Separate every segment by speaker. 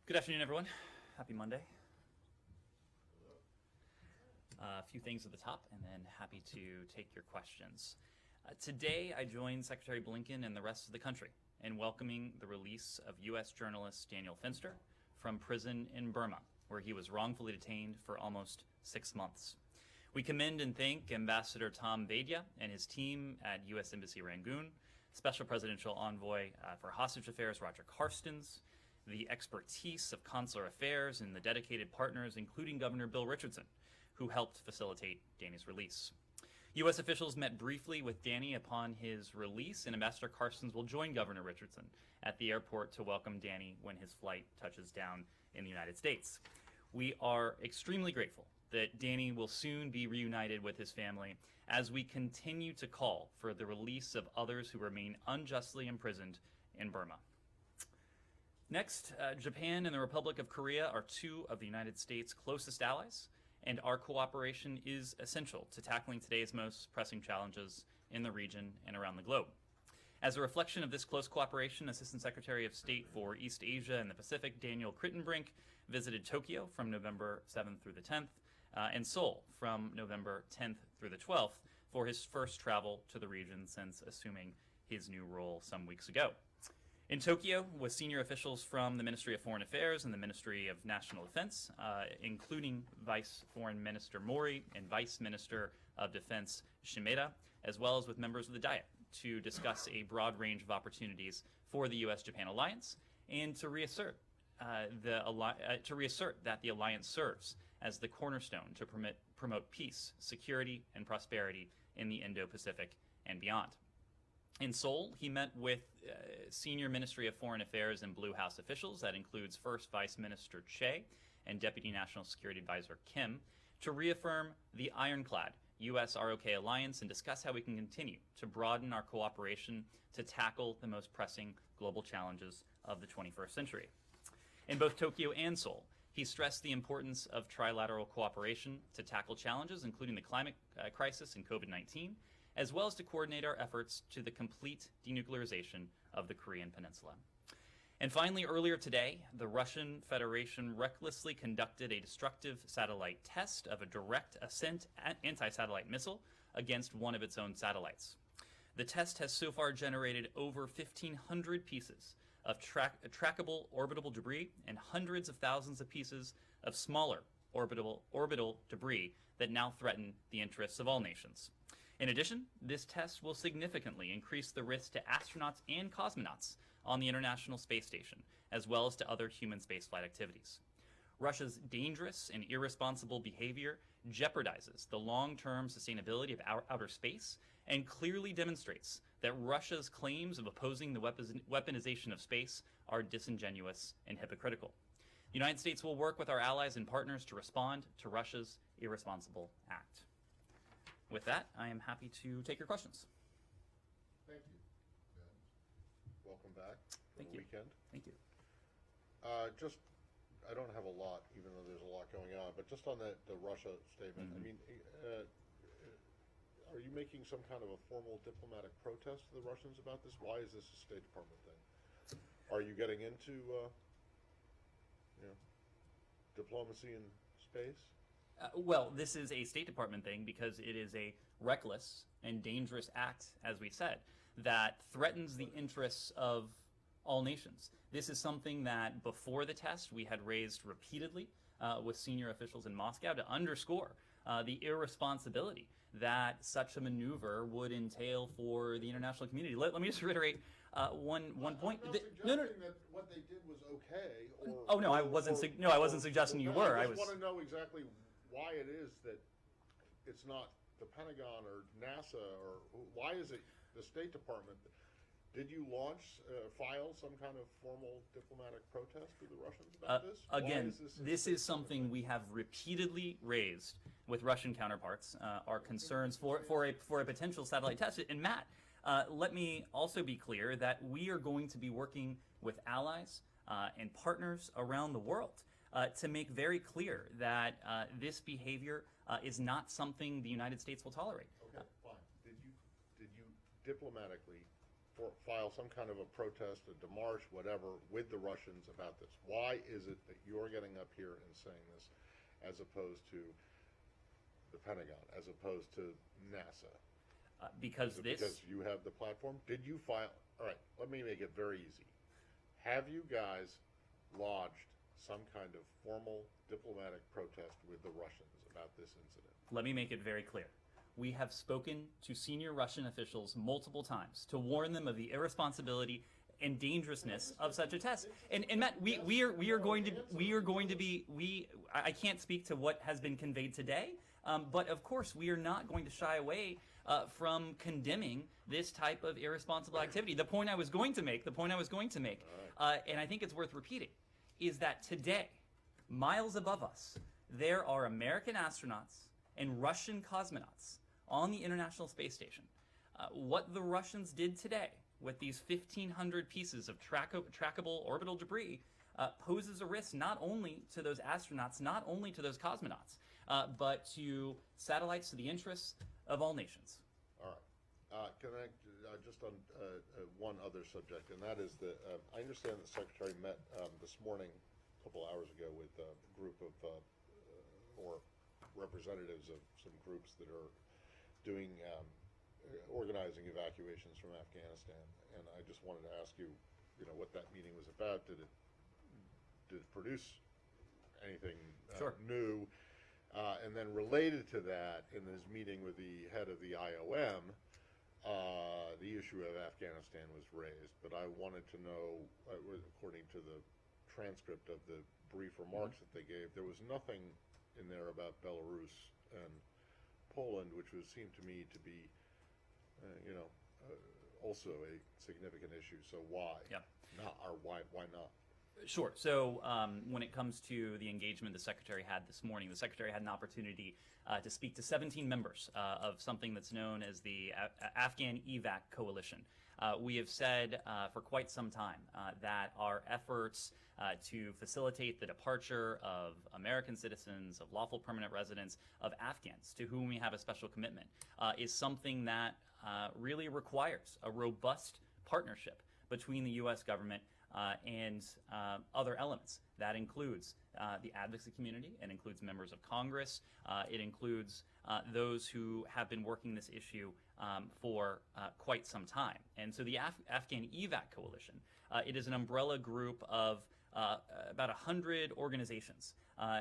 Speaker 1: Good afternoon, everyone. Happy Monday. A few things at the top, and then happy to take your questions. Today, I joined Secretary Blinken and the rest of the country in welcoming the release of U.S. journalist Daniel Finster from prison in Burma, where he was wrongfully detained for almost 6 months. We commend and thank Ambassador Tom Vaidya and his team at U.S. Embassy Rangoon, Special Presidential Envoy for Hostage Affairs Roger Carstens, the expertise of consular affairs, and the dedicated partners, including Governor Bill Richardson, who helped facilitate Danny's release. U.S. officials met briefly with Danny upon his release, and Ambassador Carstens will join Governor Richardson at the airport to welcome Danny when his flight touches down in the United States. We are extremely grateful that Danny will soon be reunited with his family as we continue to call for the release of others who remain unjustly imprisoned in Burma. Next, Japan and the Republic of Korea are two of the United States' closest allies, and our cooperation is essential to tackling today's most pressing challenges in the region and around the globe. As a reflection of this close cooperation, Assistant Secretary of State for East Asia and the Pacific Daniel Crittenbrink visited Tokyo from November 7th through the 10th, and Seoul from November 10th through the 12th for his first travel to the region since assuming his new role some weeks ago. In Tokyo, with senior officials from the Ministry of Foreign Affairs and the Ministry of National Defense, including Vice Foreign Minister Mori and Vice Minister of Defense Shimeda, as well as with members of the Diet, to discuss a broad range of opportunities for the U.S.-Japan alliance and to reassert that the alliance serves as the cornerstone to promote peace, security, and prosperity in the Indo-Pacific and beyond. In Seoul, he met with senior Ministry of Foreign Affairs and Blue House officials, that includes First Vice Minister Che and Deputy National Security Advisor Kim, to reaffirm the ironclad U.S. ROK alliance and discuss how we can continue to broaden our cooperation to tackle the most pressing global challenges of the 21st century. In both Tokyo and Seoul, he stressed the importance of trilateral cooperation to tackle challenges, including the climate crisis and COVID-19, as well as to coordinate our efforts to the complete denuclearization of the Korean Peninsula. And finally, earlier today, the Russian Federation recklessly conducted a destructive satellite test of a direct ascent anti-satellite missile against one of its own satellites. The test has so far generated over 1,500 pieces of trackable orbital debris and hundreds of thousands of pieces of smaller orbital debris that now threaten the interests of all nations. In addition, this test will significantly increase the risk to astronauts and cosmonauts on the International Space Station, as well as to other human spaceflight activities. Russia's dangerous and irresponsible behavior jeopardizes the long-term sustainability of our outer space and clearly demonstrates that Russia's claims of opposing the weaponization of space are disingenuous and hypocritical. The United States will work with our allies and partners to respond to Russia's irresponsible act. With that, I am happy to take your questions.
Speaker 2: Thank you, Ben. Welcome back for the weekend.
Speaker 1: Thank you.
Speaker 2: I don't have a lot, even though there's a lot going on, but just on the Russia statement, I mean, are you making some kind of a formal diplomatic protest to the Russians about this? Why is this a State Department thing? Are you getting into, diplomacy in space?
Speaker 1: Well, this is a State Department thing because it is a reckless and dangerous act, as we said, that threatens the interests of all nations. This is something that before the test we had raised repeatedly with senior officials in Moscow to underscore the irresponsibility that such a maneuver would entail for the international community. Let me just reiterate one point.
Speaker 2: I'm not suggesting that what they did was okay.
Speaker 1: Oh no, I wasn't suggesting you were.
Speaker 2: I just want to know exactly why it is that it's not the Pentagon or NASA, or why is it the State Department? Did you file some kind of formal diplomatic protest to the Russians about this?
Speaker 1: Again, this is something we have repeatedly raised with Russian counterparts, our concerns for a potential satellite test. And Matt, let me also be clear that we are going to be working with allies and partners around the world to make very clear that this behavior is not something the United States will tolerate.
Speaker 2: Okay, fine. Did you diplomatically file some kind of a protest, a démarche, whatever, with the Russians about this? Why is it that you're getting up here and saying this, as opposed to the Pentagon, as opposed to NASA?
Speaker 1: Because
Speaker 2: because you have the platform? Did you file? All right, let me make it very easy. Have you guys lodged some kind of formal diplomatic protest with the Russians about this incident?
Speaker 1: Let me make it very clear. We have spoken to senior Russian officials multiple times to warn them of the irresponsibility and dangerousness of such a test. And Matt, we are going to be I can't speak to what has been conveyed today, but of course we are not going to shy away from condemning this type of irresponsible activity. The point I was going to make, and I think it's worth repeating, is that today, miles above us, there are American astronauts and Russian cosmonauts on the International Space Station. What the Russians did today with these 1,500 pieces of trackable orbital debris poses a risk not only to those astronauts, not only to those cosmonauts, but to satellites, to the interests of all nations.
Speaker 2: All right. Can I just on one other subject, and that is that I understand the Secretary met this morning, a couple hours ago, with a group of or representatives of some groups that are doing organizing evacuations from Afghanistan, and I just wanted to ask you, what that meeting was about. Did it produce anything
Speaker 1: Sure.
Speaker 2: new? And then related to that, in his meeting with the head of the IOM, the issue of Afghanistan was raised, but I wanted to know, according to the transcript of the brief remarks that they gave, there was nothing in there about Belarus and Poland, which seemed to me to be, also a significant issue. So why?
Speaker 1: Yeah.
Speaker 2: Not, or why not?
Speaker 1: Sure. So when it comes to the engagement the Secretary had this morning, the Secretary had an opportunity to speak to 17 members of something that's known as the Afghan EVAC Coalition. We have said for quite some time that our efforts to facilitate the departure of American citizens, of lawful permanent residents, of Afghans to whom we have a special commitment is something that really requires a robust partnership between the U.S. government and other elements. That includes the advocacy community, it includes members of Congress, it includes those who have been working this issue for quite some time. And so the Afghan EVAC Coalition, it is an umbrella group of about 100 organizations.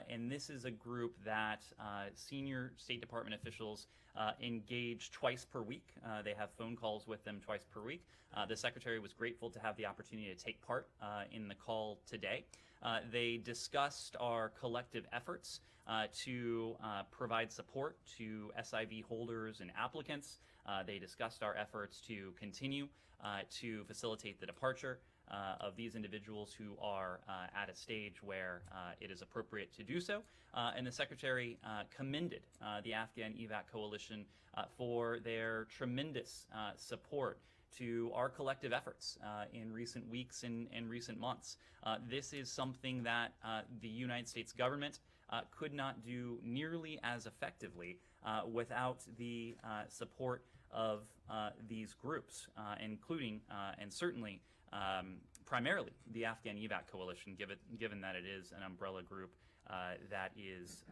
Speaker 1: And this is a group that senior State Department officials engage twice per week. They have phone calls with them twice per week. The Secretary was grateful to have the opportunity to take part in the call today. They discussed our collective efforts to provide support to SIV holders and applicants. They discussed our efforts to continue to facilitate the departure of these individuals who are at a stage where it is appropriate to do so. And the Secretary commended the Afghan EVAC Coalition for their tremendous support to our collective efforts in recent weeks and recent months. This is something that the United States government could not do nearly as effectively without the support of these groups, including and certainly primarily the Afghan EVAC Coalition, given that it is an umbrella group that is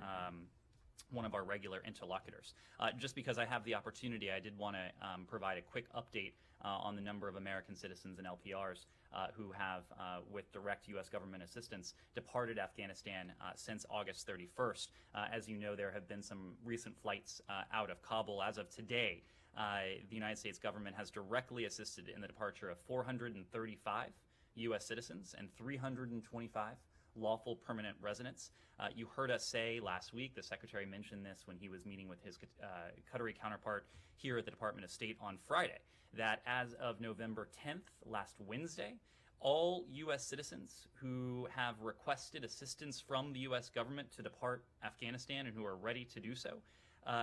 Speaker 1: one of our regular interlocutors. Just because I have the opportunity, I did want to provide a quick update on the number of American citizens and LPRs who have, with direct U.S. government assistance, departed Afghanistan since August 31st. As you know, there have been some recent flights out of Kabul. As of today, the United States government has directly assisted in the departure of 435 U.S. citizens and 325 lawful permanent residents. You heard us say last week, the Secretary mentioned this when he was meeting with his Qatari counterpart here at the Department of State on Friday, that as of November 10th, last Wednesday, all U.S. citizens who have requested assistance from the U.S. government to depart Afghanistan and who are ready to do so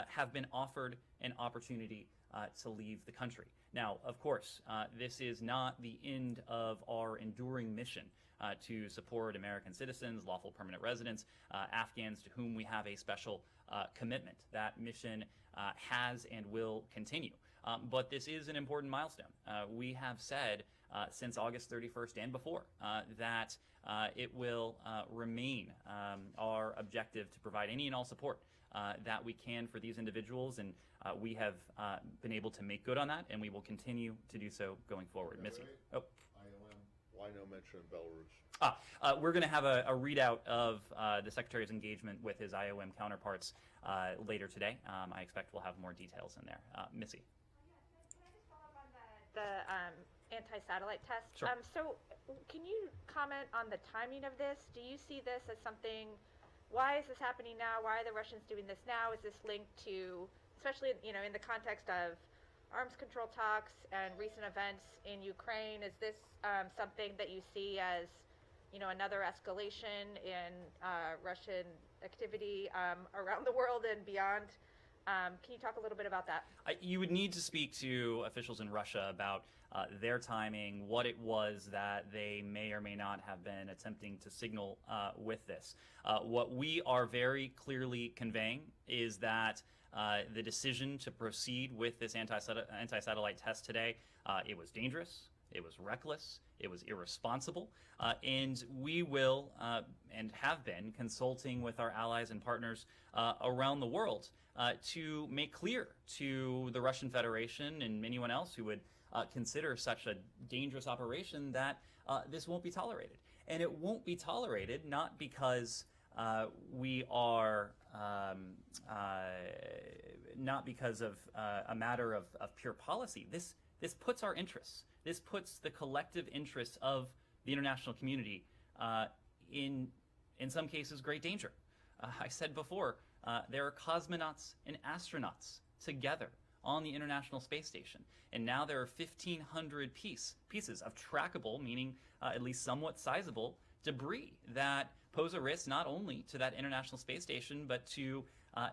Speaker 1: have been offered an opportunity to leave the country. Now, of course, this is not the end of our enduring mission to support American citizens, lawful permanent residents, Afghans to whom we have a special commitment. That mission has and will continue. But this is an important milestone. We have said since August 31st and before that it will remain our objective to provide any and all support that we can for these individuals, and we have been able to make good on that, and we will continue to do so going forward. Missy. Oh.
Speaker 2: IOM, why no mention of Belarus?
Speaker 1: We're going to have a readout of the Secretary's engagement with his IOM counterparts later today. I expect we'll have more details in there. Missy.
Speaker 3: Can I just follow up on the anti-satellite test?
Speaker 1: Sure.
Speaker 3: So can you comment on the timing of this? Do you see this as something, why is this happening now? Why are the Russians doing this now? Is this linked to, especially in the context of arms control talks and recent events in Ukraine, is this something that you see as another escalation in Russian activity around the world and beyond? Can you talk a little bit about that?
Speaker 1: You would need to speak to officials in Russia about their timing, what it was that they may or may not have been attempting to signal with this. What we are very clearly conveying is that the decision to proceed with this anti-satellite test today, it was dangerous, it was reckless, it was irresponsible, and we will and have been consulting with our allies and partners around the world to make clear to the Russian Federation and anyone else who would consider such a dangerous operation that this won't be tolerated. And it won't be tolerated not because we are not because of a matter of pure policy. This puts our interests, this puts the collective interests of the international community in some cases great danger. I said before, there are cosmonauts and astronauts together on the International Space Station, and now there are 1,500 pieces of trackable, meaning at least somewhat sizable, debris that pose a risk not only to that International Space Station, but to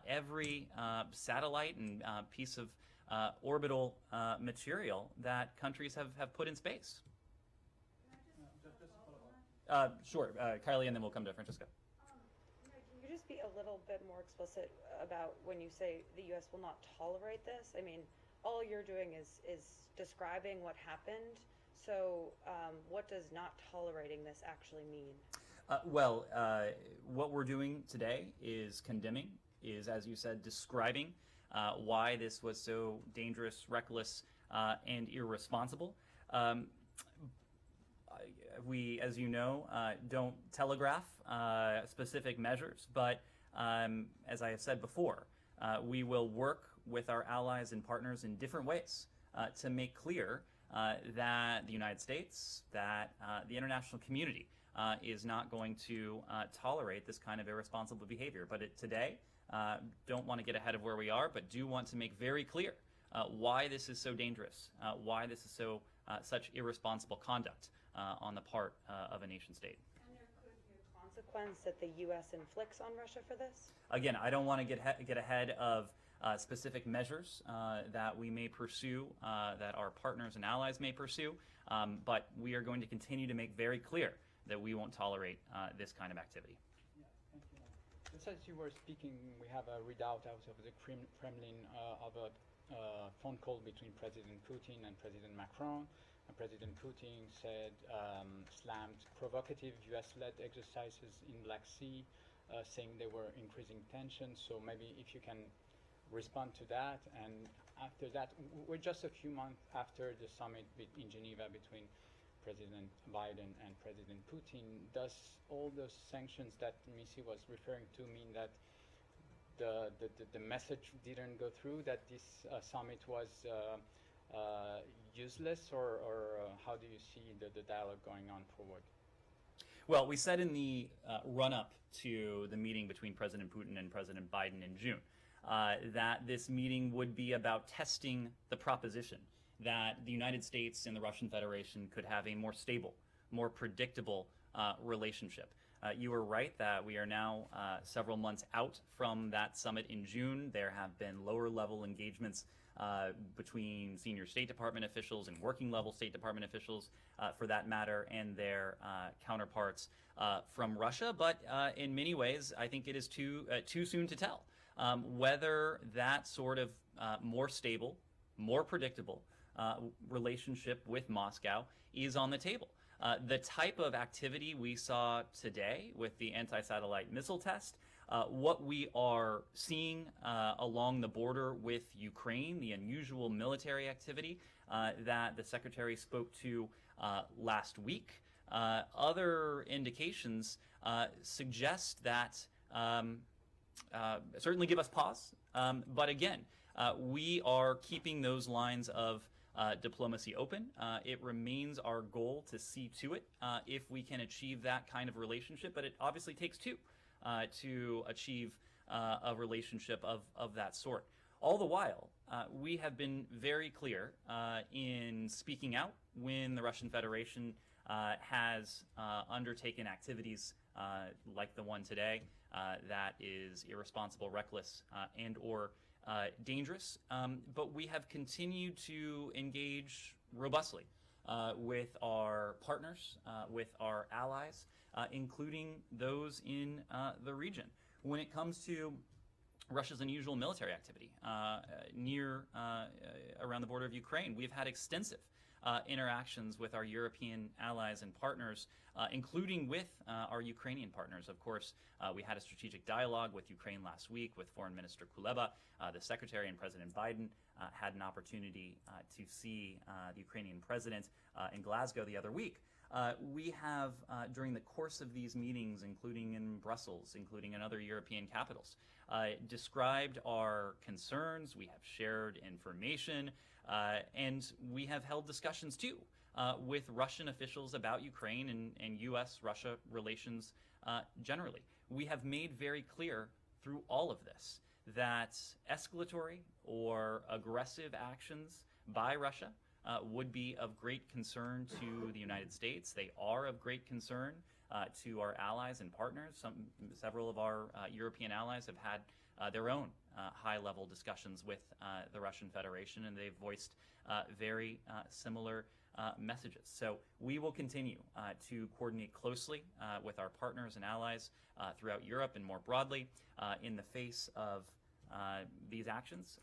Speaker 1: every satellite and piece of orbital material that countries have put in space. Sure, Kylie, and then we'll come to Francesca.
Speaker 4: Can you just be a little bit more explicit about when you say the U.S. will not tolerate this? I mean, all you're doing is describing what happened. So what does not tolerating this actually mean?
Speaker 1: What we're doing today is condemning, is, as you said, describing why this was so dangerous, reckless, and irresponsible. We, as you know, don't telegraph specific measures, but as I have said before, we will work with our allies and partners in different ways to make clear that the United States, that the international community is not going to tolerate this kind of irresponsible behavior. But today, don't want to get ahead of where we are, but do want to make very clear why this is so dangerous, why this is so such irresponsible conduct on the part of a nation state.
Speaker 4: And there could be a consequence that the U.S. inflicts on Russia for this?
Speaker 1: Again, I don't want to get ahead of specific measures that we may pursue, that our partners and allies may pursue, but we are going to continue to make very clear that we won't tolerate this kind of activity.
Speaker 5: Yeah, thank you. Just as you were speaking, we have a readout out of the Kremlin of a phone call between President Putin and President Macron. President Putin said, slammed provocative US-led exercises in Black Sea, saying they were increasing tensions. So maybe if you can respond to that. And after that, we're just a few months after the summit in Geneva between President Biden and President Putin. Does all those sanctions that Missy was referring to mean that the message didn't go through, that this summit was useless, or how do you see the dialogue going on forward?
Speaker 1: Well, we said in the run-up to the meeting between President Putin and President Biden in June that this meeting would be about testing the proposition that the United States and the Russian Federation could have a more stable, more predictable relationship. You were right that we are now several months out from that summit in June. There have been lower-level engagements between senior State Department officials and working-level State Department officials, for that matter, and their counterparts from Russia. But in many ways, I think it is too soon to tell whether that sort of more stable, more predictable relationship with Moscow is on the table. The type of activity we saw today with the anti-satellite missile test, what we are seeing along the border with Ukraine, the unusual military activity that the Secretary spoke to last week, other indications suggest that certainly give us pause. But again, we are keeping those lines of diplomacy open. It remains our goal to see to it if we can achieve that kind of relationship, but it obviously takes two to achieve a relationship of that sort. All the while, we have been very clear in speaking out when the Russian Federation has undertaken activities like the one today that is irresponsible, reckless, and or dangerous. But we have continued to engage robustly with our partners, with our allies, including those in the region. When it comes to Russia's unusual military activity near around the border of Ukraine, we've had extensive interactions with our European allies and partners, including with our Ukrainian partners. Of course, we had a strategic dialogue with Ukraine last week with Foreign Minister Kuleba. The Secretary and President Biden had an opportunity to see the Ukrainian president in Glasgow the other week. We have, during the course of these meetings, including in Brussels, including in other European capitals, described our concerns. We have shared information, and we have held discussions too with Russian officials about Ukraine and U.S.-Russia relations generally. We have made very clear through all of this that escalatory or aggressive actions by Russia would be of great concern to the United States. They are of great concern to our allies and partners. Several of our European allies have had their own high-level discussions with the Russian Federation, and they've voiced very similar messages. So we will continue to coordinate closely with our partners and allies throughout Europe and more broadly in the face of these actions.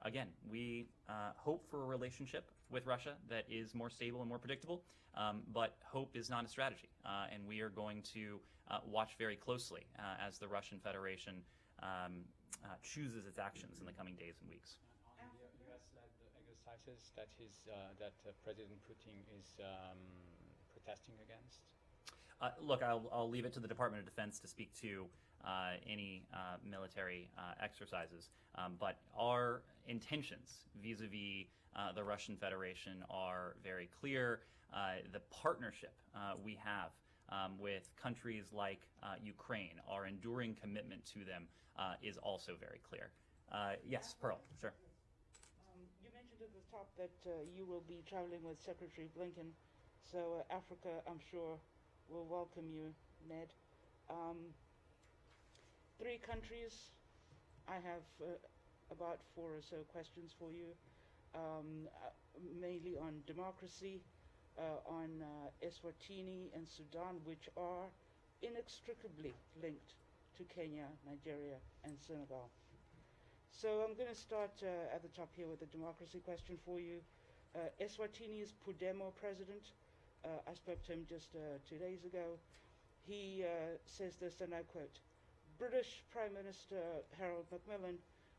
Speaker 1: Again, we hope for a relationship with Russia that is more stable and more predictable, but hope is not a strategy. And we are going to watch very closely as the Russian Federation chooses its actions in the coming days and weeks.
Speaker 5: On the U.S.-led exercises that President Putin is protesting against?
Speaker 1: Look, I'll leave it to the Department of Defense to speak to any military exercises, but our intentions vis-a-vis the Russian Federation are very clear. The partnership we have with countries like Ukraine, our enduring commitment to them is also very clear. Yes, Pearl, sure.
Speaker 6: You mentioned at the top that you will be traveling with Secretary Blinken, so Africa, I'm sure, will welcome you, Ned. 3 countries. I have about 4 or so questions for you, mainly on democracy, on Eswatini and Sudan, which are inextricably linked to Kenya, Nigeria, and Senegal. So I'm going to start at the top here with a democracy question for you. Eswatini's Pudemo president, I spoke to him just 2 days ago. He says this, and I quote, "British Prime Minister Harold Macmillan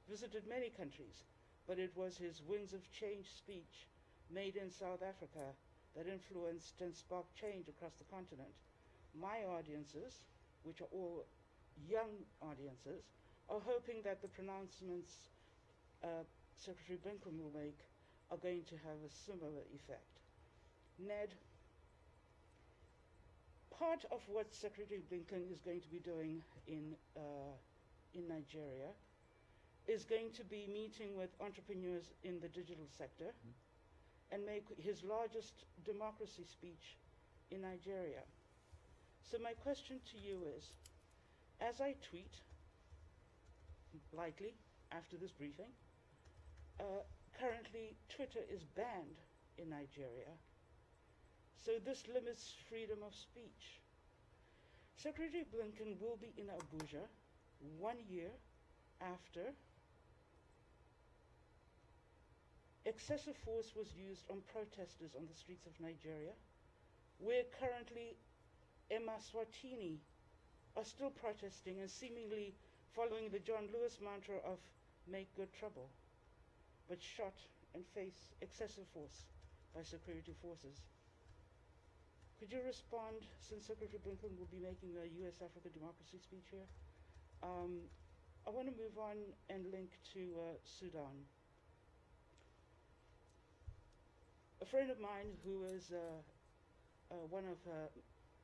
Speaker 6: visited many countries, but it was his Winds of Change speech made in South Africa that influenced and sparked change across the continent. My audiences, which are all young audiences, are hoping that the pronouncements Secretary Blinken will make are going to have a similar effect." Ned, part of what Secretary Blinken is going to be doing in Nigeria is going to be meeting with entrepreneurs in the digital sector and make his largest democracy speech in Nigeria. So my question to you is, as I tweet, likely after this briefing, currently Twitter is banned in Nigeria. So this limits freedom of speech. Secretary Blinken will be in Abuja 1 year after excessive force was used on protesters on the streets of Nigeria, where currently Emma Swatini are still protesting and seemingly following the John Lewis mantra of make good trouble, but shot and face excessive force by security forces. Could you respond, since Secretary Blinken will be making a US-Africa democracy speech here? I want to move on and link to Sudan. A friend of mine who is one of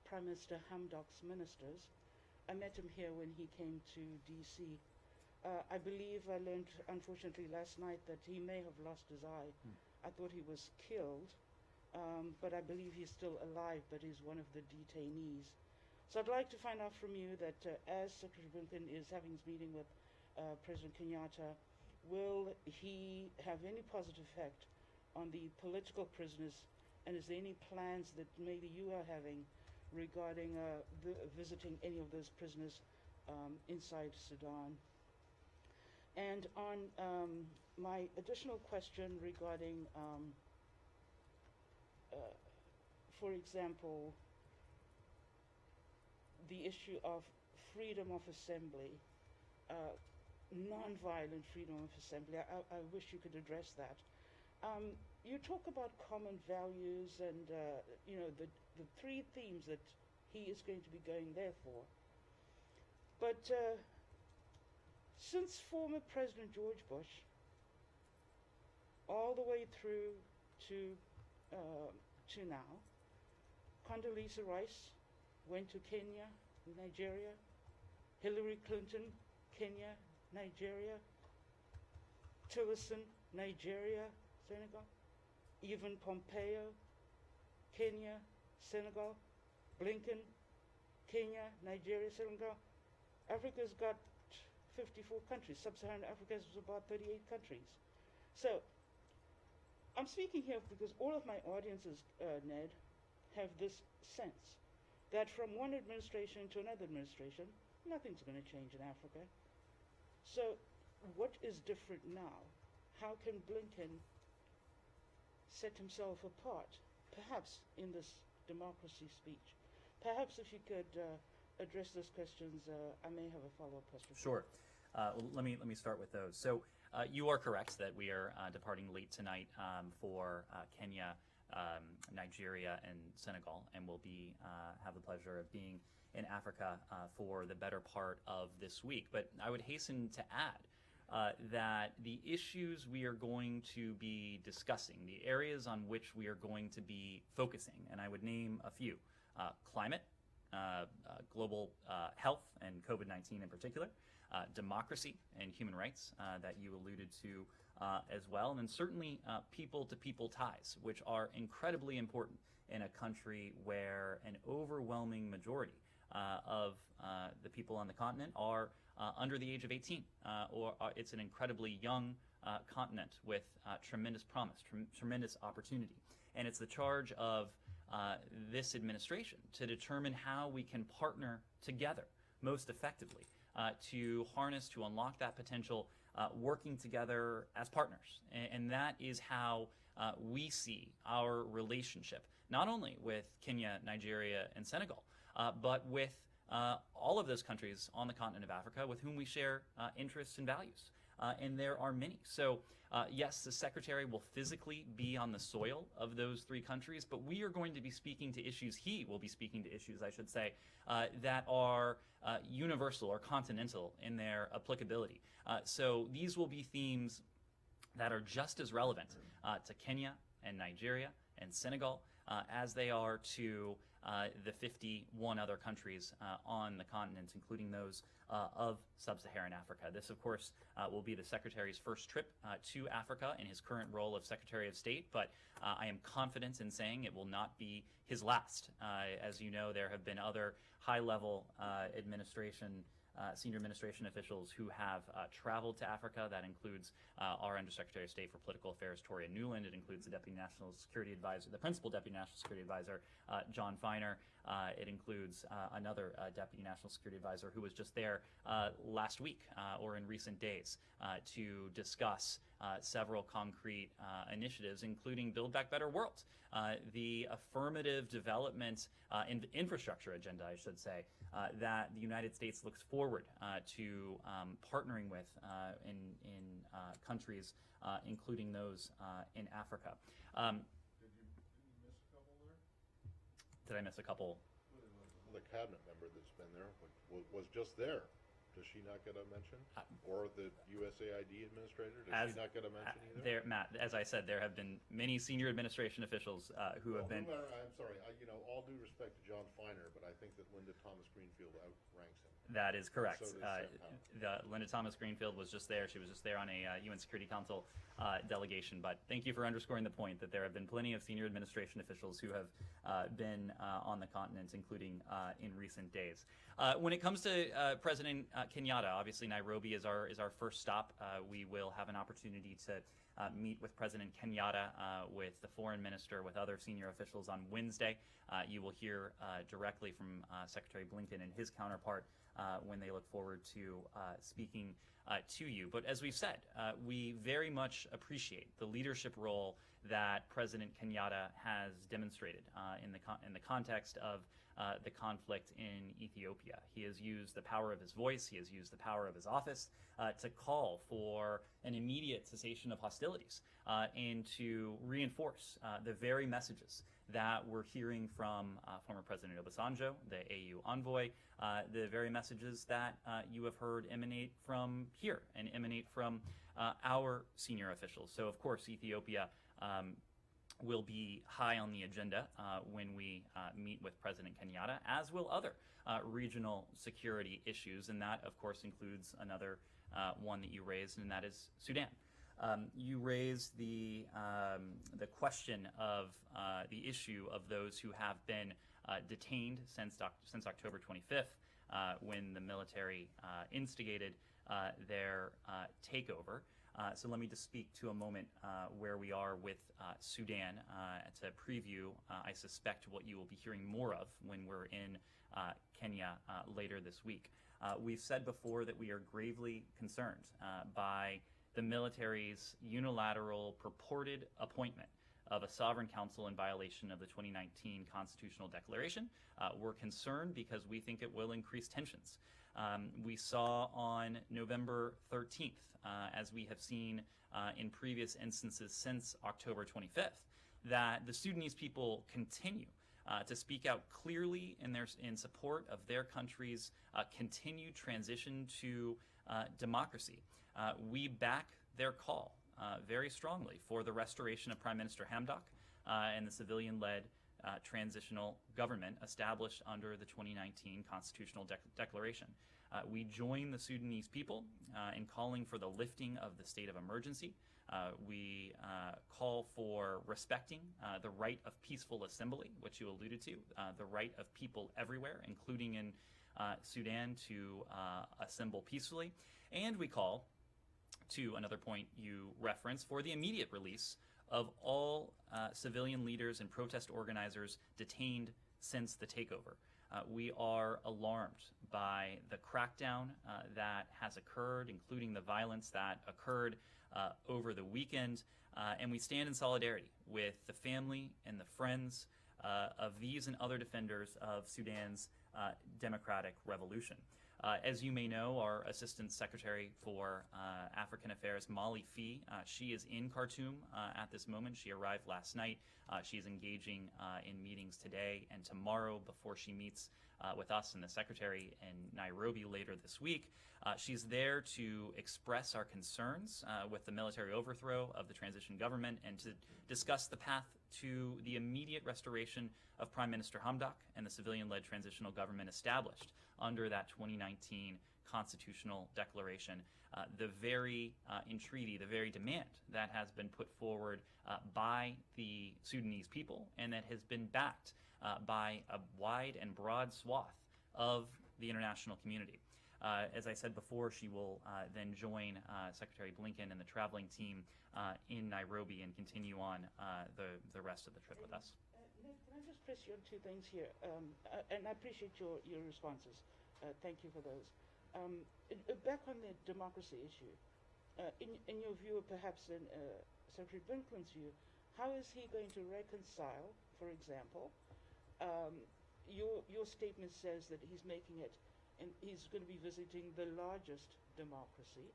Speaker 6: Prime Minister Hamdok's ministers, I met him here when he came to DC. I believe I learned, unfortunately, last night that he may have lost his eye. I thought he was killed, but I believe he's still alive, but he's one of the detainees. So I'd like to find out from you that as Secretary Blinken is having his meeting with President Kenyatta, will he have any positive effect on the political prisoners, and is there any plans that maybe you are having regarding visiting any of those prisoners inside Sudan? And on my additional question regarding, for example, the issue of freedom of assembly, non-violent freedom of assembly, I wish you could address that. You talk about common values and the three themes that he is going to be going there for. But since former President George Bush, all the way through to now, Condoleezza Rice went to Kenya, Nigeria, Hillary Clinton, Kenya, Nigeria, Tillerson, Nigeria, Senegal, even Pompeo, Kenya, Senegal, Blinken, Kenya, Nigeria, Senegal. Africa's got 54 countries. Sub-Saharan Africa is about 38 countries. So I'm speaking here because all of my audiences, Ned, have this sense that from one administration to another administration, nothing's going to change in Africa. So what is different now? How can Blinken set himself apart, perhaps in this democracy speech? Perhaps if you could address those questions, I may have a follow-up question.
Speaker 1: Sure. Well, let me start with those. So you are correct that we are departing late tonight for Kenya, Nigeria, and Senegal, and we'll be have the pleasure of being in Africa for the better part of this week. But I would hasten to add that the issues we are going to be discussing, the areas on which we are going to be focusing, and I would name a few: climate, global health and COVID-19 in particular, democracy and human rights that you alluded to as well, and then certainly people-to-people ties, which are incredibly important in a country where an overwhelming majority of the people on the continent are under the age of 18, or it's an incredibly young continent with tremendous promise, tremendous opportunity. And it's the charge of this administration to determine how we can partner together most effectively to harness, to unlock that potential, working together as partners. And that is how we see our relationship, not only with Kenya, Nigeria, and Senegal, but with all of those countries on the continent of Africa with whom we share interests and values. And there are many. So yes, the Secretary will physically be on the soil of those three countries, but we are going to be speaking to issues, he will be speaking to issues, I should say, that are universal or continental in their applicability. So these will be themes that are just as relevant to Kenya and Nigeria and Senegal as they are to the 51 other countries on the continent, including those of sub-Saharan Africa. This, of course, will be the Secretary's first trip to Africa in his current role of Secretary of State, but I am confident in saying it will not be his last. As you know, there have been other high-level senior administration officials who have traveled to Africa. That includes our Undersecretary of State for Political Affairs, Toria Newland. It includes the Deputy National Security Advisor, the Principal Deputy National Security Advisor, John Feiner. It includes another Deputy National Security Advisor who was just there last week or in recent days to discuss several concrete initiatives, including Build Back Better World, the affirmative development infrastructure agenda, I should say, that the United States looks forward to partnering with in countries, including those in Africa.
Speaker 2: Did you miss a couple there?
Speaker 1: Did I miss a couple?
Speaker 2: The cabinet member that's been there was just there. Does she not get a mention? Or the USAID administrator? Does she not get a mention either?
Speaker 1: There, Matt, as I said, there have been many senior administration officials who have been.
Speaker 2: I'm sorry. All due respect to John Feiner, but I think that Linda Thomas Greenfield outranks him.
Speaker 1: That is correct.
Speaker 2: So does
Speaker 1: Linda Thomas Greenfield was just there. She was just there on a UN Security Council delegation. But thank you for underscoring the point that there have been plenty of senior administration officials who have been on the continent, including in recent days. When it comes to President Kenyatta, obviously Nairobi is our first stop. We will have an opportunity to meet with President Kenyatta, with the foreign minister, with other senior officials on Wednesday. You will hear directly from Secretary Blinken and his counterpart when they look forward to speaking to you. But as we've said, we very much appreciate the leadership role that President Kenyatta has demonstrated in the context of the conflict in Ethiopia. He has used the power of his voice, he has used the power of his office to call for an immediate cessation of hostilities and to reinforce the very messages that we're hearing from former President Obasanjo, the AU envoy, the very messages that you have heard emanate from here and emanate from our senior officials. So, of course, Ethiopia will be high on the agenda when we meet with President Kenyatta, as will other regional security issues, and that, of course, includes another one that you raised, and that is Sudan. You raised the question of the issue of those who have been detained since October 25th, when the military instigated their takeover. So let me just speak to a moment where we are with Sudan to preview, I suspect, what you will be hearing more of when we're in Kenya later this week. We've said before that we are gravely concerned by the military's unilateral purported appointment of a sovereign council in violation of the 2019 constitutional declaration. We're concerned because we think it will increase tensions. We saw on November 13th, as we have seen in previous instances since October 25th, that the Sudanese people continue to speak out clearly in support of their country's continued transition to democracy. We back their call very strongly for the restoration of Prime Minister Hamdok and the civilian-led transitional government established under the 2019 constitutional declaration. We join the Sudanese people in calling for the lifting of the state of emergency. We call for respecting the right of peaceful assembly, which you alluded to, the right of people everywhere, including in Sudan, to assemble peacefully. And we call, to another point you referenced, for the immediate release of all civilian leaders and protest organizers detained since the takeover. We are alarmed by the crackdown that has occurred, including the violence that occurred over the weekend, and we stand in solidarity with the family and the friends of these and other defenders of Sudan's democratic revolution. As you may know, our Assistant Secretary for African Affairs, Molly Fee, she is in Khartoum at this moment. She arrived last night. She is engaging in meetings today and tomorrow before she meets with us and the Secretary in Nairobi later this week. She's there to express our concerns with the military overthrow of the transition government and to discuss the path to the immediate restoration of Prime Minister Hamdok and the civilian-led transitional government established under that 2019 constitutional declaration, the very entreaty, the very demand that has been put forward by the Sudanese people and that has been backed by a wide and broad swath of the international community. As I said before, she will then join Secretary Blinken and the traveling team in Nairobi and continue on the rest of the trip with us.
Speaker 6: Ned, can I just press you on two things here? And I appreciate your responses. Thank you for those. Back on the democracy issue, in your view, perhaps in Secretary Blinken's view, how is he going to reconcile, for example, your statement says that he's making it, and he's going to be visiting the largest democracy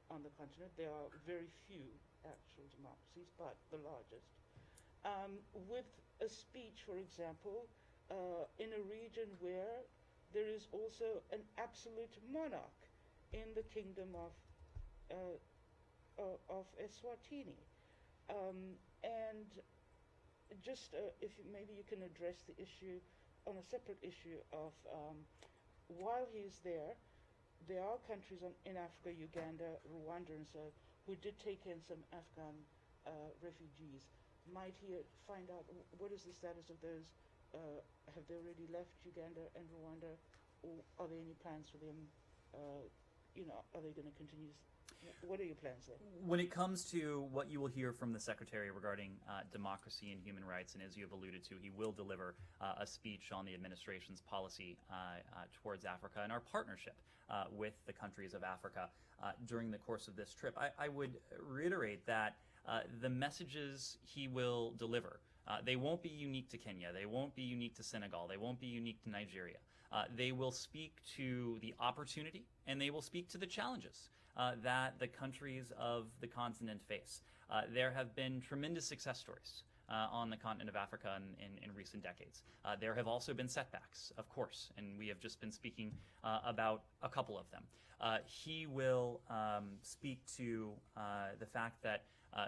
Speaker 6: on the continent. There are very few actual democracies, but the largest. With a speech, for example, in a region where there is also an absolute monarch in the kingdom of Eswatini. And just if maybe you can address the issue on a separate issue of while he's there are countries in Africa, Uganda, Rwanda, and so who did take in some Afghan refugees. Might he find out what is the status of those? Have they already left Uganda and Rwanda, or are there any plans for them? Are they going to continue? What are your plans there?
Speaker 1: When it comes to what you will hear from the Secretary regarding democracy and human rights, and as you have alluded to, he will deliver a speech on the administration's policy towards Africa and our partnership with the countries of Africa during the course of this trip. I would reiterate that the messages he will deliver, they won't be unique to Kenya, they won't be unique to Senegal, they won't be unique to Nigeria. They will speak to the opportunity and they will speak to the challenges that the countries of the continent face. There have been tremendous success stories on the continent of Africa in recent decades. There have also been setbacks, of course, and we have just been speaking about a couple of them. He will speak to the fact that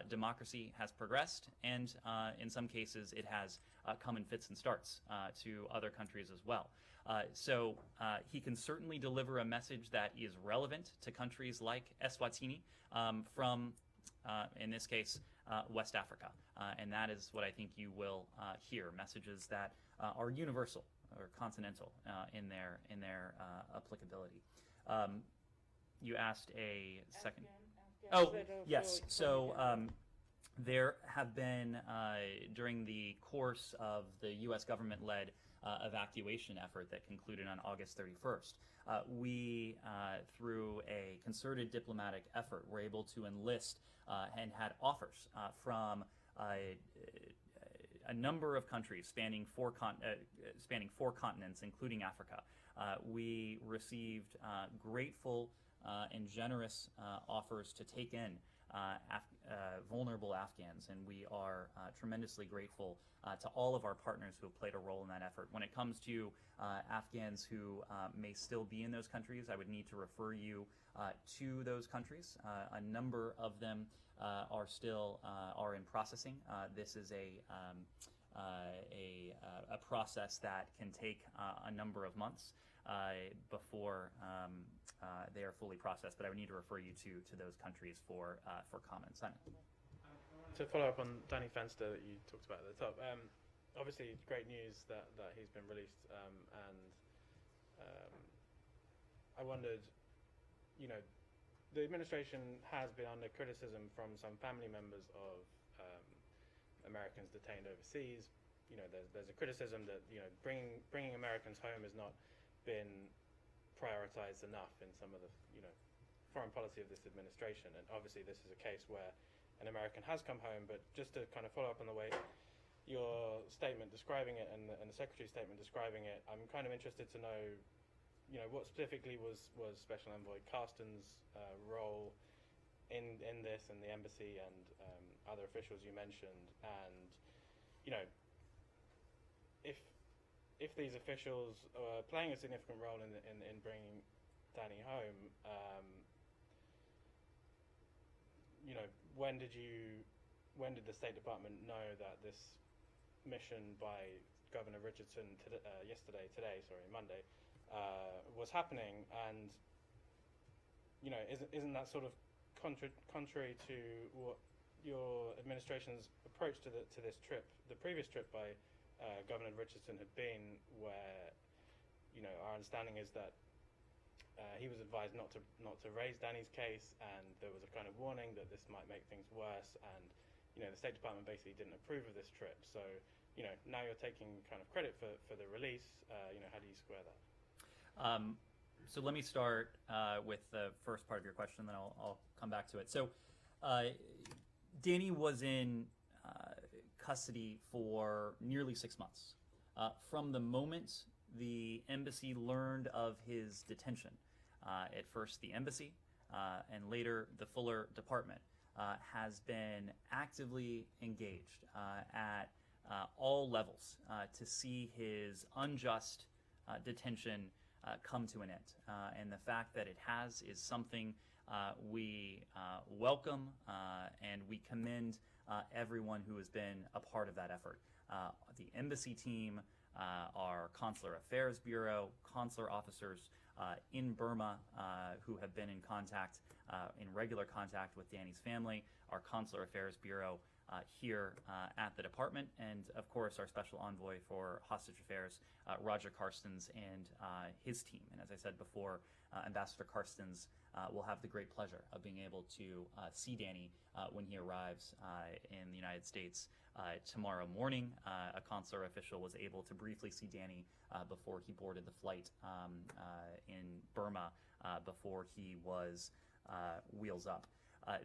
Speaker 1: democracy has progressed, and in some cases it has come in fits and starts to other countries as well. So he can certainly deliver a message that is relevant to countries like Eswatini from, in this case, West Africa. And that is what I think you will hear, messages that are universal or continental in their applicability. You asked a second. Oh, yes. So there have been, during the course of the U.S. government-led evacuation effort that concluded on August 31st, we, through a concerted diplomatic effort, were able to enlist and had offers from a number of countries spanning four continents, including Africa. We received grateful and generous offers to take in vulnerable Afghans, and we are tremendously grateful to all of our partners who have played a role in that effort. When it comes to Afghans who may still be in those countries, I would need to refer you to those countries. A number of them are still are in processing. This is a process that can take a number of months before they are fully processed, but I would need to refer you to those countries for comments.
Speaker 7: To follow up on Danny Fenster that you talked about at the top, obviously great news that he's been released, and I wondered, the administration has been under criticism from some family members of Americans detained overseas. There's a criticism that bringing Americans home has not been prioritized enough in some of the foreign policy of this administration, and obviously this is a case where an American has come home. But just to kind of follow up on the way your statement describing it and the Secretary's statement describing it, I'm kind of interested to know what specifically was Special Envoy Carsten's role in this, and the embassy and other officials you mentioned, and if these officials are playing a significant role in bringing Danny home, when did the State Department know that this mission by Governor Richardson Monday, was happening? And isn't that sort of contrary to what your administration's approach to this trip, the previous trip by Governor Richardson had been, where our understanding is that he was advised not to raise Danny's case, and there was a kind of warning that this might make things worse, and the State Department basically didn't approve of this trip. So now you're taking kind of credit for the release. How do you square that?
Speaker 1: So let me start with the first part of your question, then I'll come back to it. So Danny was in custody for nearly 6 months. From the moment the embassy learned of his detention, at first the embassy and later the Fuller Department has been actively engaged at all levels to see his unjust detention come to an end. And the fact that it has is something we welcome and we commend everyone who has been a part of that effort. The embassy team, our Consular Affairs Bureau, consular officers in Burma who have been in contact, in regular contact with Danny's family, our Consular Affairs Bureau here at the department, and of course our Special Envoy for Hostage Affairs, Roger Carstens, and his team. And as I said before, Ambassador Carstens will have the great pleasure of being able to see Danny when he arrives in the United States tomorrow morning. A consular official was able to briefly see Danny before he boarded the flight in Burma, before he was wheels up.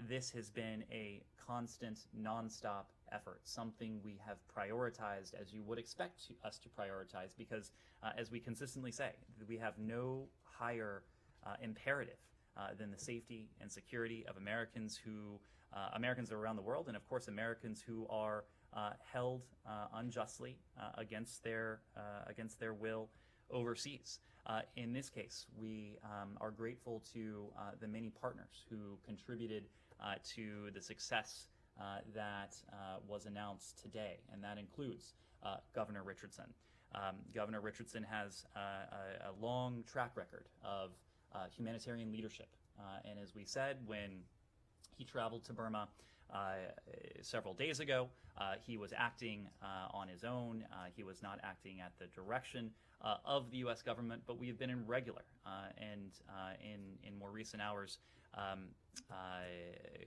Speaker 1: This has been a constant, nonstop effort, something we have prioritized as you would expect us to prioritize, because as we consistently say, we have no higher imperative than the safety and security of Americans Americans around the world, and of course Americans who are held unjustly against their will overseas. In this case, we are grateful to the many partners who contributed to the success that was announced today, and that includes Governor Richardson. Governor Richardson has a long track record of humanitarian leadership, and as we said, when he traveled to Burma several days ago, he was acting on his own. He was not acting at the direction of the U.S. government, but we have been in regular and in more recent hours,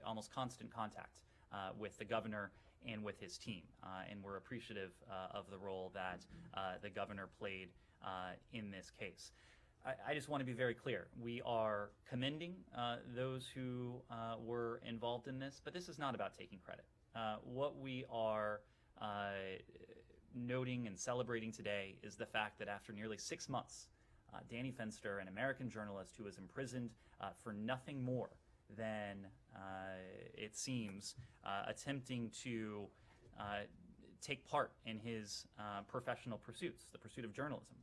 Speaker 1: almost constant contact with the governor and with his team, and we're appreciative of the role that the governor played in this case. I just want to be very clear. We are commending those who were involved in this, but this is not about taking credit. What we are noting and celebrating today is the fact that after nearly 6 months, Danny Fenster, an American journalist who was imprisoned for nothing more than, it seems, attempting to take part in his professional pursuits, the pursuit of journalism,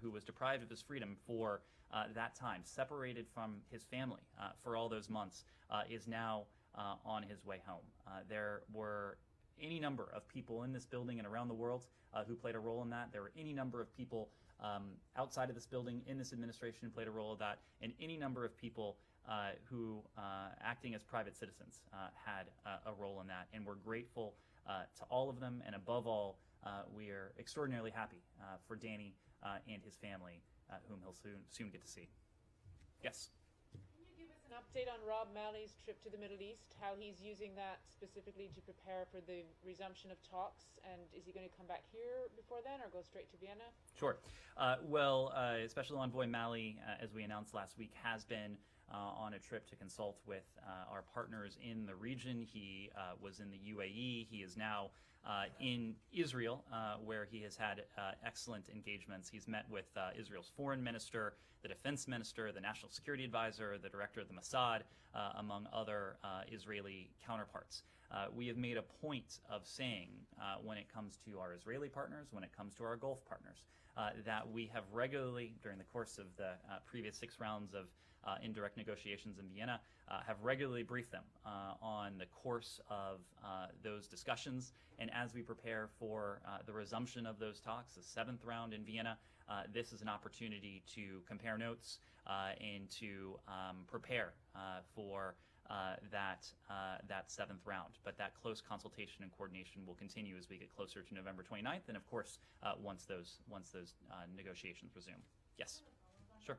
Speaker 1: who was deprived of his freedom for that time, separated from his family for all those months, is now on his way home. There were any number of people in this building and around the world who played a role in that. There were any number of people outside of this building in this administration who played a role in that, and any number of people who, acting as private citizens, had a role in that. And we're grateful to all of them, and above all, we are extraordinarily happy for Danny and his family, whom he'll soon get to see. Yes?
Speaker 8: Can you give us an update on Rob Malley's trip to the Middle East, how he's using that specifically to prepare for the resumption of talks, and is he going to come back here before then or go straight to Vienna?
Speaker 1: Sure. Special Envoy Malley, as we announced last week, has been on a trip to consult with our partners in the region. He was in the UAE. He is now in Israel, where he has had excellent engagements. He's met with Israel's foreign minister, the defense minister, the national security advisor, the director of the Mossad, among other Israeli counterparts. We have made a point of saying, when it comes to our Israeli partners, when it comes to our Gulf partners, that we have regularly, during the course of the previous 6 rounds of indirect negotiations in Vienna, have regularly briefed them on the course of those discussions. And as we prepare for the resumption of those talks, the 7th round in Vienna, this is an opportunity to compare notes and to prepare for that 7th round. But that close consultation and coordination will continue as we get closer to November 29th, and of course, once those negotiations resume. Yes, sure.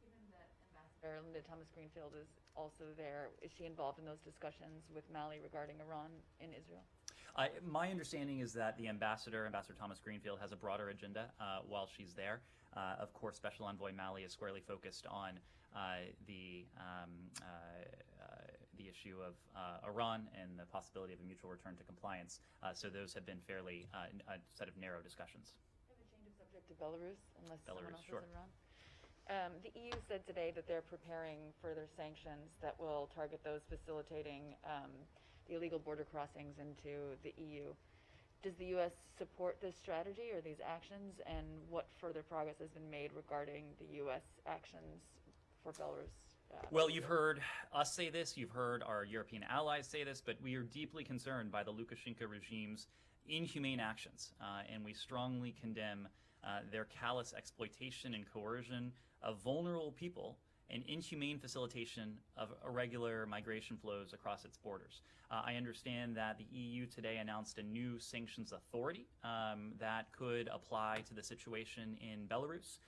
Speaker 9: Given that Ambassador Linda Thomas Greenfield is also there, is she involved in those discussions with Malley regarding Iran in Israel?
Speaker 1: My understanding is that the Ambassador Thomas Greenfield, has a broader agenda while she's there. Of course, Special Envoy Malley is squarely focused on the issue of Iran and the possibility of a mutual return to compliance. So those have been fairly a set of narrow discussions.
Speaker 9: I have a change of subject to Belarus, unless someone else
Speaker 1: sure.
Speaker 9: is around. The EU said today that they're preparing further sanctions that will target those facilitating the illegal border crossings into the EU. Does the U.S. support this strategy or these actions, and what further progress has been made regarding the U.S. actions for Belarus?
Speaker 1: Well, you've heard us say this, you've heard our European allies say this, but we are deeply concerned by the Lukashenko regime's inhumane actions, and we strongly condemn their callous exploitation and coercion of vulnerable people and inhumane facilitation of irregular migration flows across its borders. I understand that the EU today announced a new sanctions authority that could apply to the situation in Belarus.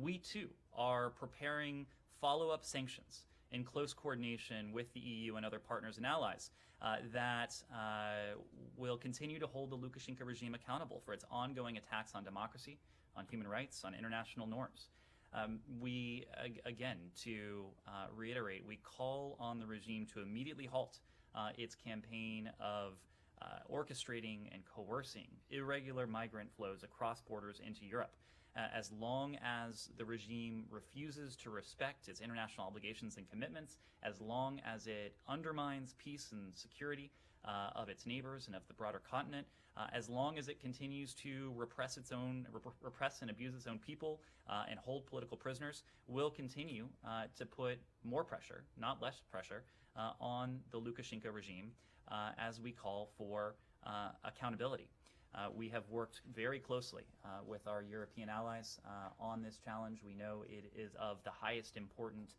Speaker 1: We too are preparing follow-up sanctions in close coordination with the EU and other partners and allies that will continue to hold the Lukashenko regime accountable for its ongoing attacks on democracy, on human rights, on international norms. We, again, to reiterate, we call on the regime to immediately halt its campaign of orchestrating and coercing irregular migrant flows across borders into Europe. As long as the regime refuses to respect its international obligations and commitments, as long as it undermines peace and security of its neighbors and of the broader continent, as long as it continues to repress and abuse its own people and hold political prisoners, will continue to put more pressure, not less pressure, on the Lukashenko regime as we call for accountability. We have worked very closely with our European allies on this challenge. We know it is of the highest importance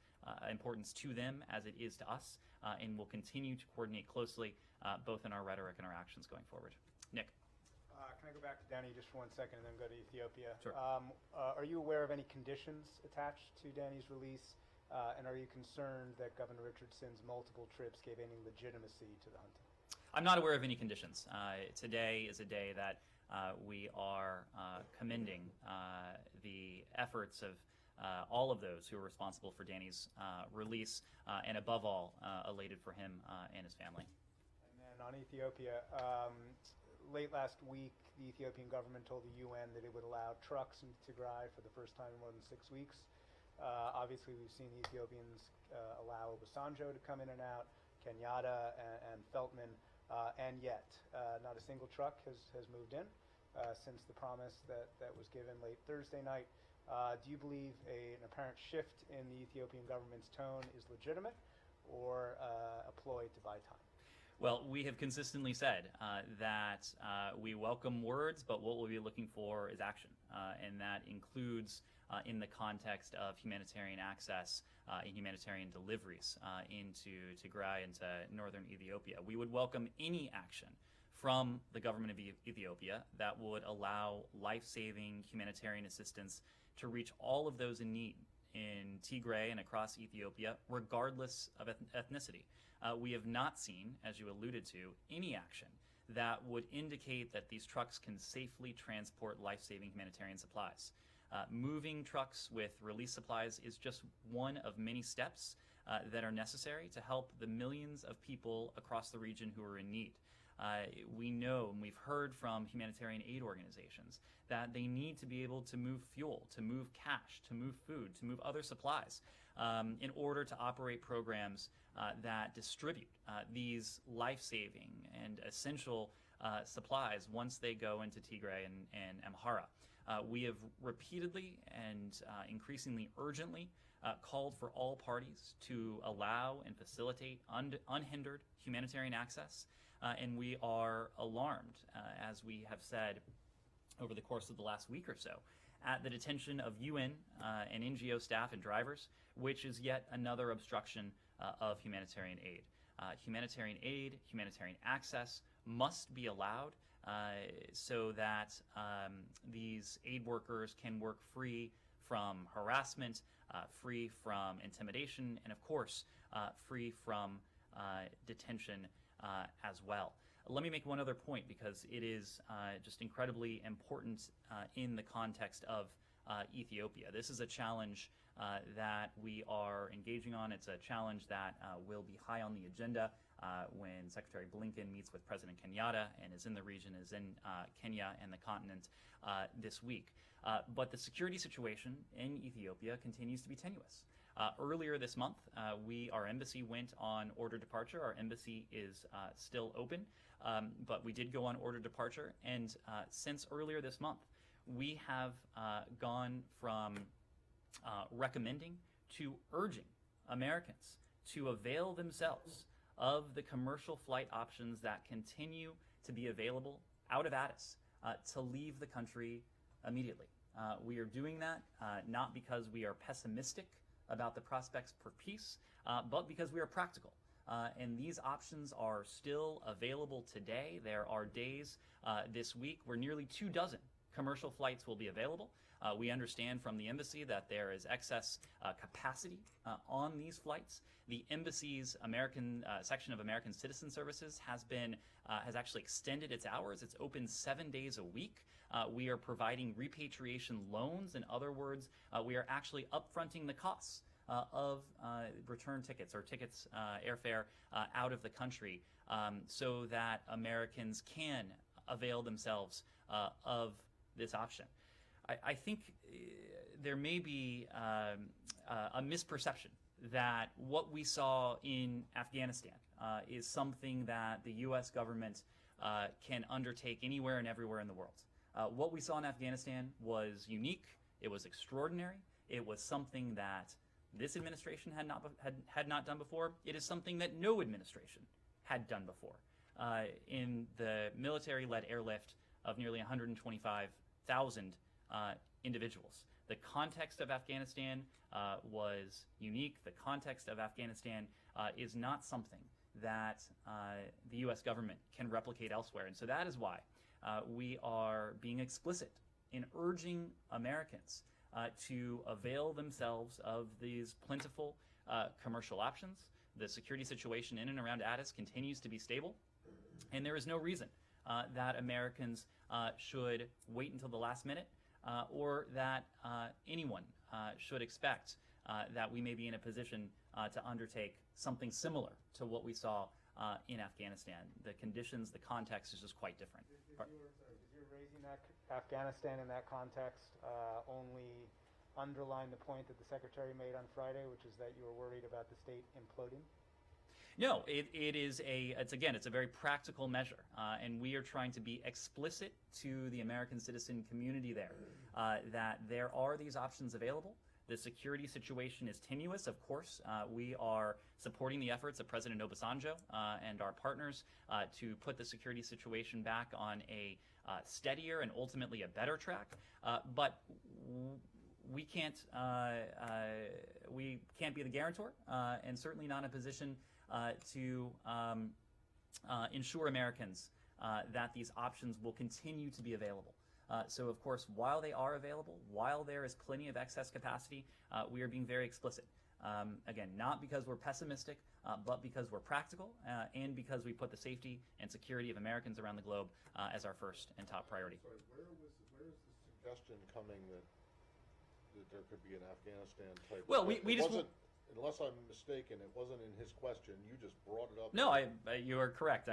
Speaker 1: to them as it is to us, and will continue to coordinate closely both in our rhetoric and our actions going forward. Nick.
Speaker 10: Can I go back to Danny just for 1 second and then go to Ethiopia?
Speaker 1: Sure.
Speaker 10: Are you aware of any conditions attached to Danny's release? And are you concerned that Governor Richardson's multiple trips gave any legitimacy to the hunting?
Speaker 1: I'm not aware of any conditions. Today is a day that we are commending the efforts of all of those who are responsible for Danny's release, and above all, elated for him and his family.
Speaker 10: And then on Ethiopia, late last week, the Ethiopian government told the UN that it would allow trucks in Tigray for the first time in more than 6 weeks. Obviously, we've seen the Ethiopians allow Obasanjo to come in and out, Kenyatta and Feltman, and yet not a single truck has moved in since the promise that was given late Thursday night. Do you believe an apparent shift in the Ethiopian government's tone is legitimate or a ploy to buy time?
Speaker 1: Well, we have consistently said that we welcome words, but what we'll be looking for is action, and that includes in the context of humanitarian access and humanitarian deliveries into Tigray, into northern Ethiopia. We would welcome any action from the government of Ethiopia that would allow life-saving humanitarian assistance to reach all of those in need in Tigray and across Ethiopia, regardless of ethnicity. We have not seen, as you alluded to, any action that would indicate that these trucks can safely transport life-saving humanitarian supplies. Moving trucks with relief supplies is just one of many steps that are necessary to help the millions of people across the region who are in need. We know, and we've heard from humanitarian aid organizations, that they need to be able to move fuel, to move cash, to move food, to move other supplies in order to operate programs that distribute these life-saving and essential supplies once they go into Tigray and Amhara. We have repeatedly and increasingly urgently called for all parties to allow and facilitate unhindered humanitarian access, and we are alarmed, as we have said over the course of the last week or so, at the detention of UN and NGO staff and drivers, which is yet another obstruction of humanitarian aid. Humanitarian aid, humanitarian access must be allowed so that these aid workers can work free from harassment, free from intimidation, and of course, free from detention as well. let me make one other point, because it is just incredibly important in the context of Ethiopia. This is a challenge that we are engaging on. It's a challenge that will be high on the agenda when Secretary Blinken meets with President Kenyatta and is in the region, is in Kenya and the continent this week. But the security situation in Ethiopia continues to be tenuous. Earlier this month, our embassy went on order departure. Our embassy is still open, but we did go on order departure. And since earlier this month, we have gone from recommending to urging Americans to avail themselves of the commercial flight options that continue to be available out of Addis to leave the country immediately. We are doing that not because we are pessimistic about the prospects for peace, but because we are practical. And these options are still available today. There are days this week where nearly 24 commercial flights will be available. We understand from the embassy that there is excess capacity on these flights. The embassy's section of American Citizen Services has actually extended its hours. It's open 7 days a week. We are providing repatriation loans. In other words, we are actually upfronting the costs of return tickets or tickets, airfare out of the country, so that Americans can avail themselves of this option. I think there may be a misperception that what we saw in Afghanistan is something that the U.S. government can undertake anywhere and everywhere in the world. What we saw in Afghanistan was unique. It was extraordinary. It was something that this administration had not done before. It is something that no administration had done before. In the military-led airlift of nearly 125,000 individuals. The context of Afghanistan was unique. The context of Afghanistan is not something that the U.S. government can replicate elsewhere. And so that is why we are being explicit in urging Americans to avail themselves of these plentiful commercial options. The security situation in and around Addis continues to be stable, and there is no reason that Americans should wait until the last minute or that anyone should expect that we may be in a position to undertake something similar to what we saw in Afghanistan. The conditions, the context is just quite different.
Speaker 10: If you're raising that Afghanistan in that context, only underline the point that the Secretary made on Friday, which is that you were worried about the state imploding?
Speaker 1: No, it's a very practical measure, and we are trying to be explicit to the American citizen community there that there are these options available. The security situation is tenuous, of course. We are supporting the efforts of President Obasanjo and our partners to put the security situation back on a steadier and ultimately a better track. But we can't be the guarantor, and certainly not in a position to ensure Americans that these options will continue to be available. So, of course, while they are available, while there is plenty of excess capacity, we are being very explicit. Again, not because we're pessimistic, but because we're practical and because we put the safety and security of Americans around the globe as our first and top priority.
Speaker 2: Sorry, where is the suggestion coming that there could be an Afghanistan type?
Speaker 1: Well, we just
Speaker 2: wasn't, unless I'm mistaken, it wasn't in his question. You just brought it up.
Speaker 1: No, you are correct.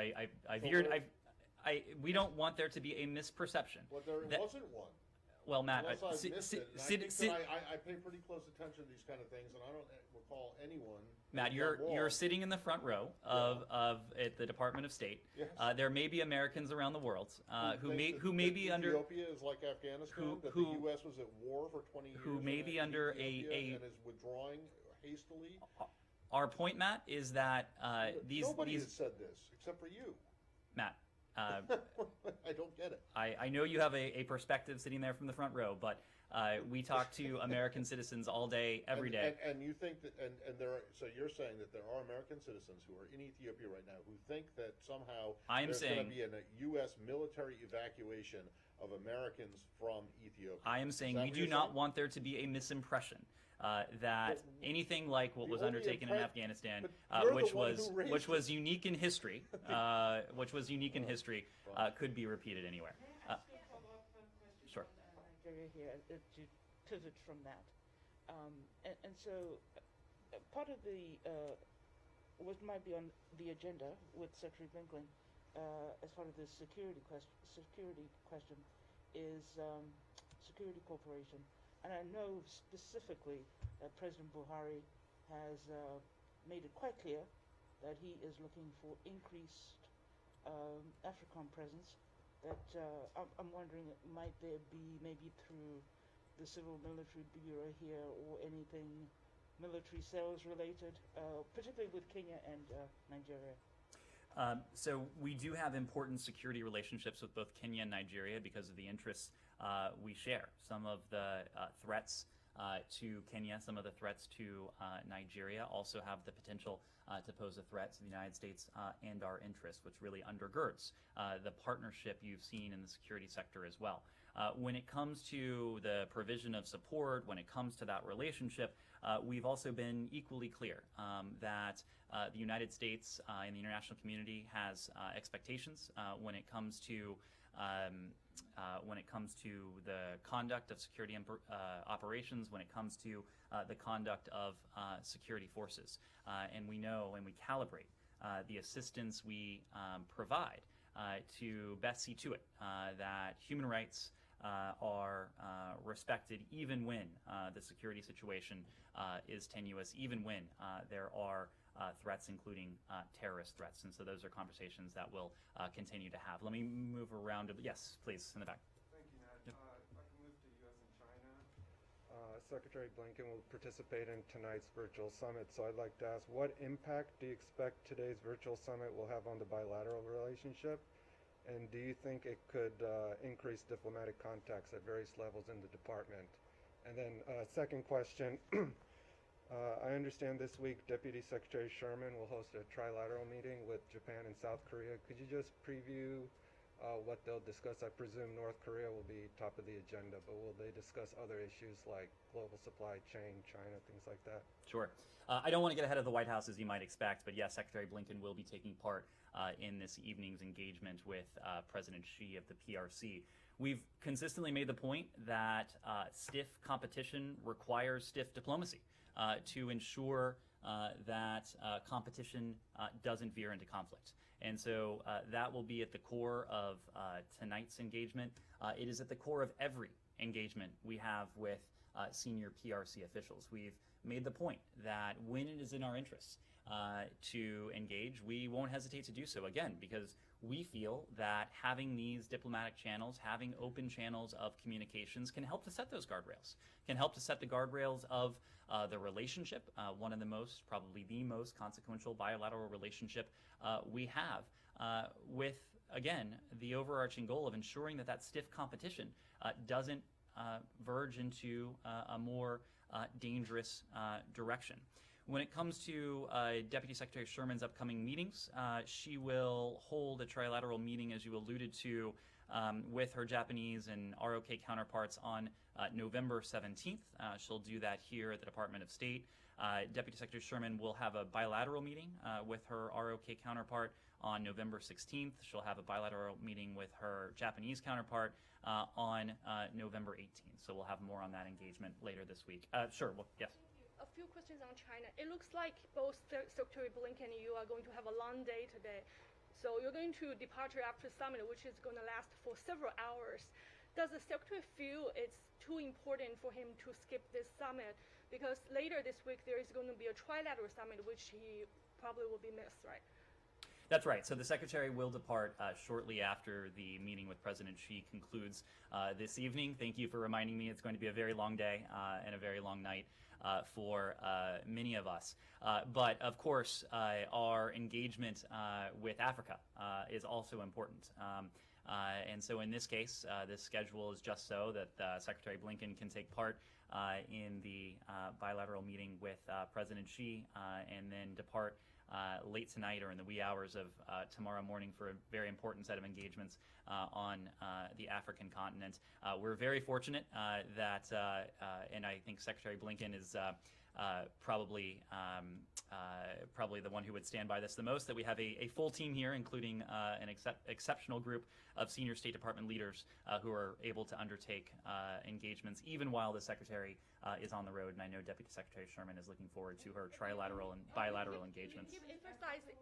Speaker 1: We don't want there to be a misperception.
Speaker 2: Well, there wasn't one.
Speaker 1: Well, Matt,
Speaker 2: Unless I missed it. I pay pretty close attention to these kind of things, and I don't recall anyone.
Speaker 1: Matt, you're sitting in the front row of at the Department of State.
Speaker 2: Yes.
Speaker 1: There may be Americans around the world who may be under
Speaker 2: Ethiopia is like Afghanistan. That the U.S. was at war for 20 years.
Speaker 1: Who may be under
Speaker 2: and is withdrawing hastily.
Speaker 1: Our point, Matt, is that
Speaker 2: nobody has said this except for you,
Speaker 1: Matt.
Speaker 2: I don't get it.
Speaker 1: I know you have a perspective sitting there from the front row, but we talk to American citizens all day, every day.
Speaker 2: And you think that, so you're saying that there are American citizens who are in Ethiopia right now who think that somehow there's going to be a U.S. military evacuation of Americans from Ethiopia.
Speaker 1: I am saying we do not want there to be a misimpression. that anything like what was
Speaker 2: only
Speaker 1: undertaken in
Speaker 2: impress-
Speaker 1: Afghanistan,
Speaker 2: but you're the
Speaker 1: which
Speaker 2: one
Speaker 1: was
Speaker 2: who raised
Speaker 1: which
Speaker 2: it.
Speaker 1: was unique in history, could be repeated anywhere. Sure.
Speaker 6: Nigeria here to pivot from that. And so part of the what might be on the agenda with Secretary Blinken as part of this security question is security cooperation. And I know specifically that President Buhari has made it quite clear that he is looking for increased AFRICOM presence. That I'm wondering, might there be maybe through the Civil Military Bureau here or anything military sales related, particularly with Kenya and Nigeria?
Speaker 1: So we do have important security relationships with both Kenya and Nigeria because of the interests we share. Some of the threats to Kenya, some of the threats to Nigeria also have the potential to pose a threat to the United States and our interests, which really undergirds the partnership you've seen in the security sector as well. When it comes to the provision of support, when it comes to that relationship, we've also been equally clear that the United States and the international community has expectations when it comes to the conduct of security operations, when it comes to the conduct of security forces. And we know and we calibrate the assistance we provide to best see to it that human rights are respected even when the security situation is tenuous, even when there are threats, including terrorist threats. And so those are conversations that we'll continue to have. Let me move around. Yes, please, in the back.
Speaker 11: Thank you, Ned. If I can move to U.S. and China. Secretary Blinken will participate in tonight's virtual summit. So I'd like to ask, what impact do you expect today's virtual summit will have on the bilateral relationship? And do you think it could increase diplomatic contacts at various levels in the department? And then second question, I understand this week Deputy Secretary Sherman will host a trilateral meeting with Japan and South Korea. Could you just preview what they'll discuss? I presume North Korea will be top of the agenda, but will they discuss other issues like global supply chain, China, things like that?
Speaker 1: Sure. I don't want to get ahead of the White House, as you might expect, but yes, Secretary Blinken will be taking part in this evening's engagement with President Xi of the PRC. We've consistently made the point that stiff competition requires stiff diplomacy to ensure that competition doesn't veer into conflict. And so that will be at the core of tonight's engagement. It is at the core of every engagement we have with senior PRC officials. We've made the point that when it is in our interests to engage, we won't hesitate to do so, again, because we feel that having these diplomatic channels, having open channels of communications can help to set those guardrails, can help to set the guardrails of the relationship, one of the most, probably the most consequential bilateral relationship we have with, again, the overarching goal of ensuring that that stiff competition doesn't verge into a more dangerous direction. When it comes to Deputy Secretary Sherman's upcoming meetings, she will hold a trilateral meeting, as you alluded to, with her Japanese and ROK counterparts on November 17th. She'll do that here at the Department of State. Deputy Secretary Sherman will have a bilateral meeting with her ROK counterpart on November 16th. She'll have a bilateral meeting with her Japanese counterpart on November 18th. So we'll have more on that engagement later this week. Sure, well, yes.
Speaker 12: A few questions on China. It looks like both Secretary Blinken and you are going to have a long day today. So you're going to departure after summit, which is going to last for several hours. Does the Secretary feel it's too important for him to skip this summit? Because later this week there is going to be a trilateral summit, which he probably will be missed, right?
Speaker 1: That's right. So the Secretary will depart shortly after the meeting with President Xi concludes this evening. Thank you for reminding me. It's going to be a very long day and a very long night for many of us. But of course, our engagement with Africa is also important. And so in this case, this schedule is just so that Secretary Blinken can take part in the bilateral meeting with President Xi and then depart late tonight or in the wee hours of tomorrow morning for a very important set of engagements on the African continent. We're very fortunate that, and I think Secretary Blinken is probably the one who would stand by this the most, that we have a full team here, including an exceptional group of senior State Department leaders who are able to undertake engagements even while the Secretary is on the road. And I know Deputy Secretary Sherman is looking forward to her trilateral and bilateral engagements.
Speaker 12: You keep emphasizing.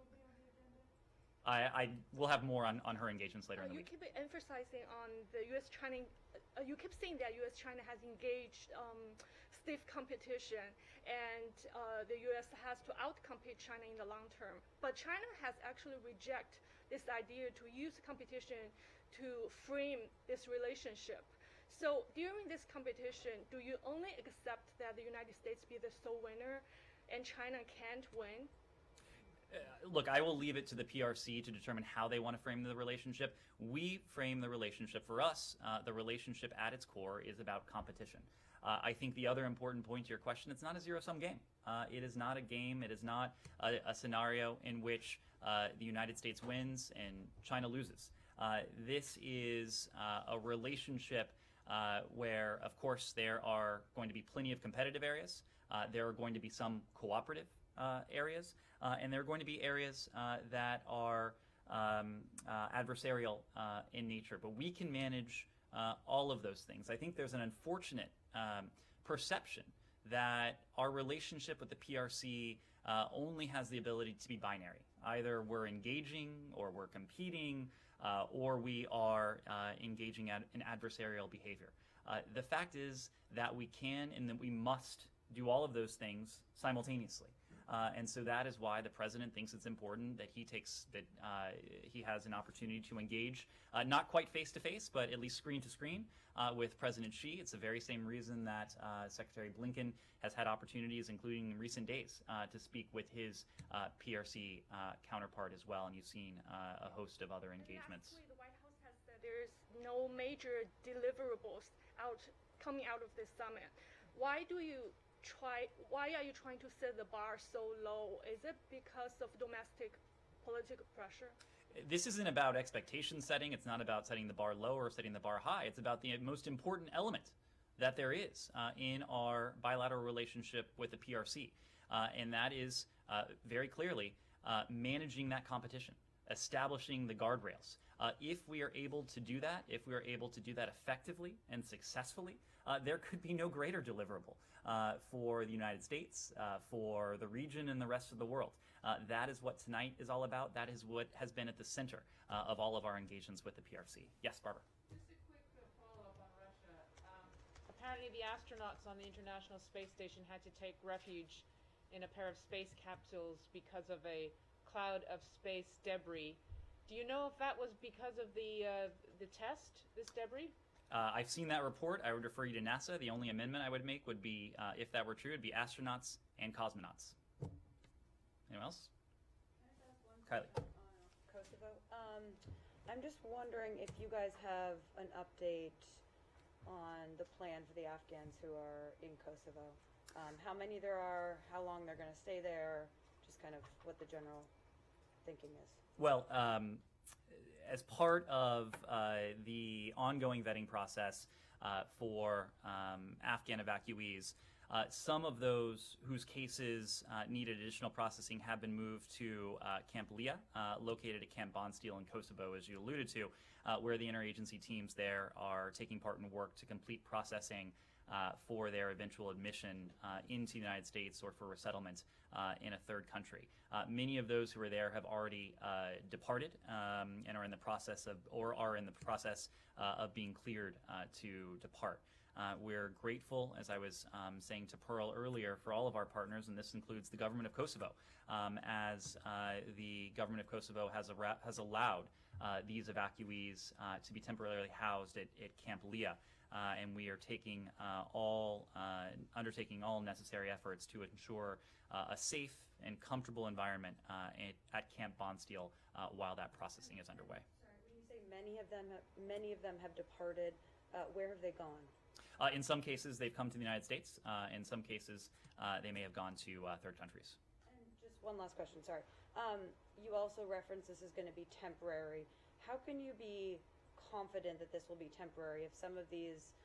Speaker 1: I will have more on her engagements later in the week.
Speaker 12: You keep emphasizing on the U.S.-China. You keep saying that U.S.-China has engaged stiff competition, and the U.S. has to outcompete China in the long term. But China has actually rejected this idea to use competition to frame this relationship. So during this competition, do you only accept that the United States be the sole winner and China can't win?
Speaker 1: Look, I will leave it to the PRC to determine how they want to frame the relationship. We frame the relationship. For us, the relationship at its core is about competition. I think the other important point to your question, it's not a zero-sum game. It is not a game. It is not a scenario in which the United States wins and China loses. This is a relationship where, of course, there are going to be plenty of competitive areas. There are going to be some cooperative areas, and there are going to be areas that are adversarial in nature. But we can manage all of those things. I think there's an unfortunate perception that our relationship with the PRC only has the ability to be binary. Either we're engaging or we're competing or we are engaging in adversarial behavior. The fact is that we can and that we must do all of those things simultaneously. And so that is why the president thinks it's important that he has an opportunity to engage, not quite face-to-face, but at least screen-to-screen with President Xi. It's the very same reason that Secretary Blinken has had opportunities, including in recent days, to speak with his PRC counterpart as well, and you've seen a host of other engagements.
Speaker 12: Last week, the White House has said there is no major deliverables coming out of this summit. Why are you trying to set the bar so low? Is it because of domestic political pressure?
Speaker 1: This isn't about expectation setting. It's not about setting the bar low or setting the bar high. It's about the most important element that there is in our bilateral relationship with the PRC. And that is very clearly managing that competition, establishing the guardrails. If we are able to do that, if we are able to do that effectively and successfully, there could be no greater deliverable for the United States, for the region, and the rest of the world. That is what tonight is all about. That is what has been at the center of all of our engagements with the PRC. Yes, Barbara?
Speaker 8: Just a quick follow-up on Russia. Apparently the astronauts on the International Space Station had to take refuge in a pair of space capsules because of a cloud of space debris. Do you know if that was because of the test, this debris?
Speaker 1: I've seen that report. I would refer you to NASA. The only amendment I would make would be, if that were true, it'd be astronauts and cosmonauts. Anyone else? Kylie.
Speaker 4: Kosovo. I'm just wondering if you guys have an update on the plan for the Afghans who are in Kosovo. How many there are, how long they're going to stay there, just kind of what the general thinking is.
Speaker 1: Well, as part of the ongoing vetting process for Afghan evacuees, some of those whose cases needed additional processing have been moved to Camp Lea, located at Camp Bonsteel in Kosovo, as you alluded to, where the interagency teams there are taking part in work to complete processing for their eventual admission into the United States or for resettlement in a third country. Many of those who are there have already departed and are in the process of being cleared to depart. We're grateful, as I was saying to Pearl earlier, for all of our partners, and this includes the government of Kosovo, as the government of Kosovo has allowed these evacuees to be temporarily housed at Camp Lea. And we are undertaking all necessary efforts to ensure a safe and comfortable environment at Camp Bonsteel while that processing is underway.
Speaker 4: Sorry, when you say many of them have departed, where have they gone?
Speaker 1: In some cases, they've come to the United States. In some cases, they may have gone to third countries.
Speaker 4: And just one last question, sorry. You also referenced this is going to be temporary. How can you be confident that this will be temporary if some of these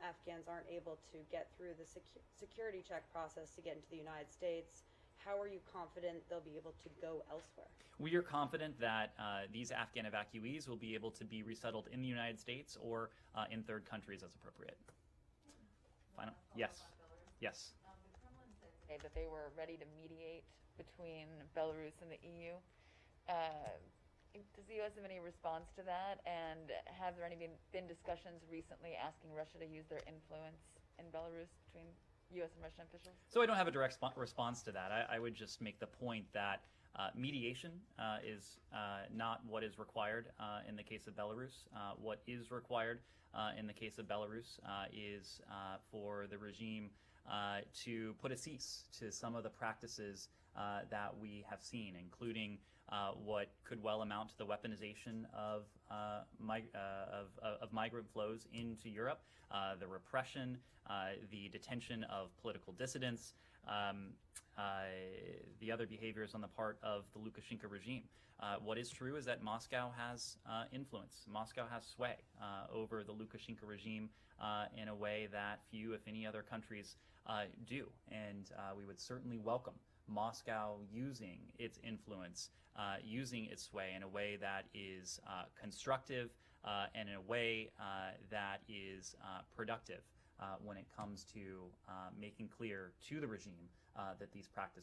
Speaker 4: Afghans aren't able to get through the security check process to get into the United States? How are you confident they'll be able to go elsewhere?
Speaker 1: We are confident that these Afghan evacuees will be able to be resettled in the United States or in third countries as appropriate. Final? Yes. Yes.
Speaker 9: The Kremlin said today that they were ready to mediate between Belarus and the EU. Does the U.S. have any response to that? And have there been discussions recently asking Russia to use their influence in Belarus between U.S. and Russian officials?
Speaker 1: So I don't have a direct response to that. I would just make the point that mediation is not what is required in the case of Belarus. What is required in the case of Belarus is for the regime to put a cease to some of the practices that we have seen, including what could well amount to the weaponization of migrant flows into Europe, the repression, the detention of political dissidents, the other behaviors on the part of the Lukashenko regime. What is true is that Moscow has influence. Moscow has sway over the Lukashenko regime in a way that few, if any, other countries do. And we would certainly welcome Moscow using its influence, using its sway in a way that is constructive and in a way that is productive when it comes to making clear to the regime that these practices